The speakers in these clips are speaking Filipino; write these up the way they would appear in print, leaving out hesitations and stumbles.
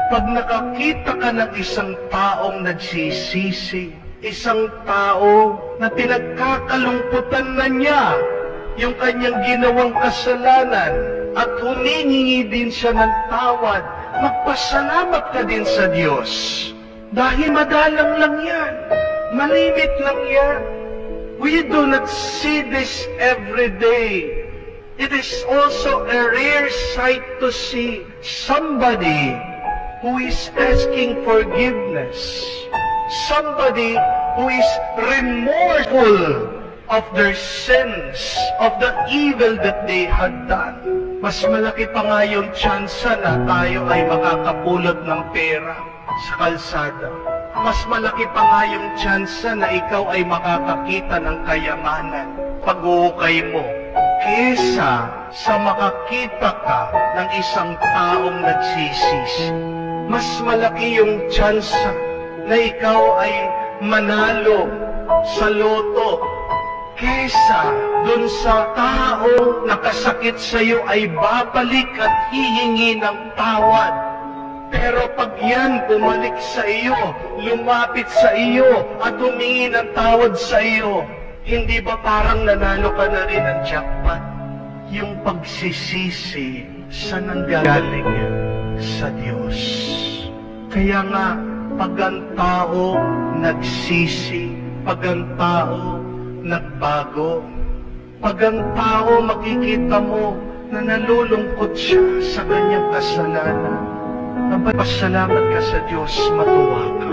Pag nakakita ka ng isang taong nagsisisi, isang tao na pinagkakalungkutan na niya yung kanyang ginawang kasalanan at humingi din siya ng tawad, magpasalamat ka din sa Diyos. Dahil madalang lang yan, malimit lang yan. We do not see this every day. It is also a rare sight to see somebody who is asking forgiveness. Somebody who is remorseful of their sins, of the evil that they had done. Mas malaki pa nga yung tsansa na tayo ay makakapulot ng pera sa kalsada. Mas malaki pa nga yung tsansa na ikaw ay makakakita ng kayamanan pag-uukay mo, kesa sa makakita ka ng isang taong nagsisisi. Mas malaki yung tsansa na ikaw ay manalo sa loto kesa dun sa tao nakasakit sa iyo ay babalik at hihingi ng tawad. Pero pag yan bumalik sa iyo, lumapit sa iyo at humingi ng tawad sa iyo, hindi ba parang nanalo ka na rin ng jackpot? Yung pagsisisi sa nanggagaling yan sa Diyos. Kaya nga, pag ang tao nagsisi, pag ang tao nagbago, pag ang tao makikita mo na nalulungkot siya sa kanyang kasalanan, pasalamat ka sa Diyos, matuwa ka.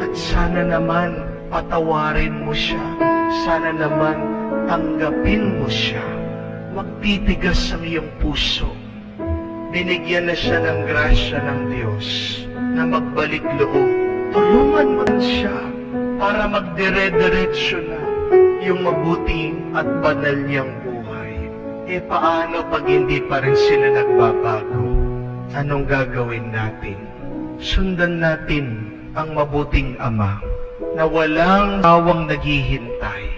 At sana naman patawarin mo siya. Sana naman tanggapin mo siya. Magtitigas ang iyong puso. Binigyan na siya ng grasya ng Diyos na magbalik loob. Tulungan mo siya para magdire-diretsyo na yung mabuti at banal niyang buhay. E paano pag hindi pa rin sila nagbabago? Anong gagawin natin? Sundan natin ang mabuting Ama na walang awang naghihintay.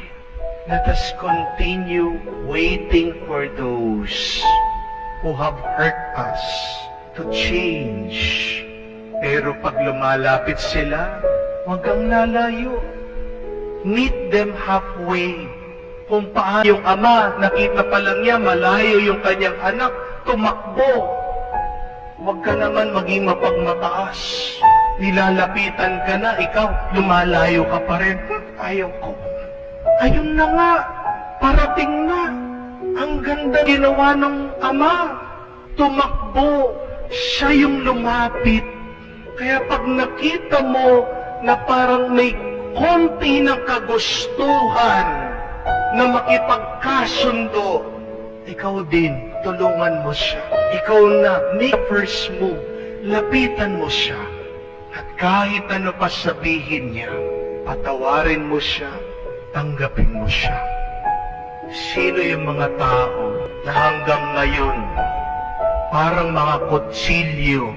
Let us continue waiting for those who have hurt us to change. Pero pag lumalapit sila, huwag kang lalayo. Meet them halfway. Kung paano yung ama, nakita pa lang niya, malayo yung kanyang anak, tumakbo. Huwag ka naman maging mapagmataas. Nilalapitan ka na, ikaw, lumalayo ka pa rin. Ayaw ko. Ayun na nga, parating na. Ang ganda ginawa ng ama. Tumakbo, siya yung lumapit. Kaya pag nakita mo na parang may konti ng kagustuhan na makipagkasundo, ikaw din, tulungan mo siya. Ikaw na, make the first move. Lapitan mo siya. At kahit ano pa sabihin niya, patawarin mo siya, tanggapin mo siya. Sino yung mga tao na hanggang ngayon, parang mga kutsilyo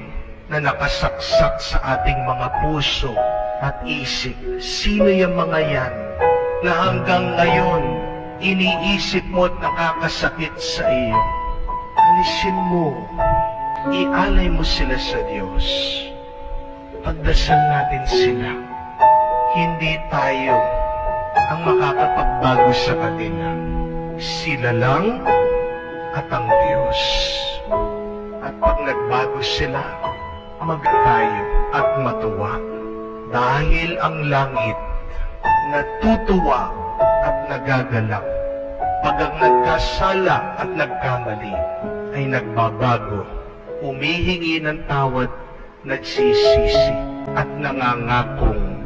na nakasaksak sa ating mga puso at isip? Sino yung mga yan na hanggang ngayon, iniisip mo at nakakasakit sa iyo? Alisin mo, ialay mo sila sa Diyos. Pagdasal natin sila. Hindi tayo ang makakapagbago sa kanila. Sila lang at ang Diyos. At pag nagbago sila, magtayo at matuwa. Dahil ang langit natutuwa at nagagalak. Pag ang nagkasala at nagkamali ay nagbabago, humihingi ng tawad, nagsisisi at nangangakong